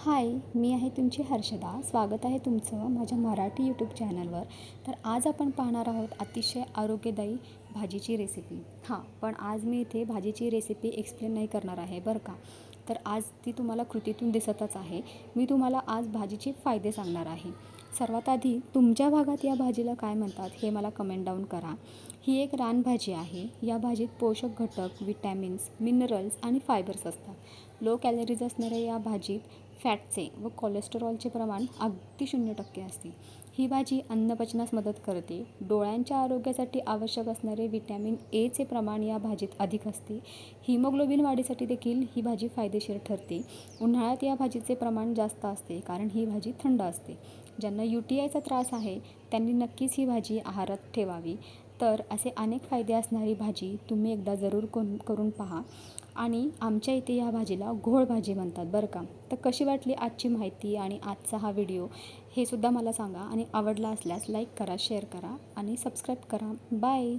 हाय, मी आहे तुमची हर्षदा. स्वागत आहे तुमचं माझ्या मराठी यूट्यूब चॅनलवर. तर आज आपण पाहणार आहोत अतिशय आरोग्यदायी भाजीची रेसिपी. पण आज मी इथे भाजीची रेसिपी एक्सप्लेन नाही करणार आहे बरं का. तर आज ती तुम्हाला कृतीतून दिसतच आहे. मी तुम्हाला आज भाजीचे फायदे सांगणार आहे. सर्वात आधी तुमच्या भागात या भाजीला काय म्हणतात हे मला कमेंट डाऊन करा. ही एक रानभाजी आहे. या भाजीत पोषक घटक, विटॅमिन्स, मिनरल्स आणि फायबर्स असतात. लो कॅलरीज असणाऱ्या या भाजीत फॅटचे व कोलेस्टेरॉलचे प्रमाण अगदी 0% असते. ही भाजी अन्नपचनास मदत करते. डोळ्यांच्या आरोग्यासाठी आवश्यक असणारे व्हिटॅमिन एचे प्रमाण या भाजीत अधिक असते. हिमोग्लोबिन वाढीसाठी देखील ही भाजी फायदेशीर ठरते. उन्हाळ्यात या भाजीचे प्रमाण जास्त असते कारण ही भाजी थंड असते. ज्यांना UTIचा त्रास आहे त्यांनी नक्कीच ही भाजी आहारात ठेवावी. तर असे अनेक फायदे असणारी भाजी तुम्ही एकदा जरूर करून पहा. आणि आमच्या इथे या भाजीला घोळ भाजी म्हणतात बरं का. तर कशी वाटली आजची माहिती आणि आजचा हा व्हिडिओ हे सुद्धा मला सांगा. आणि आवडला असल्यास लाईक करा, शेअर करा आणि सबस्क्राईब करा. बाय.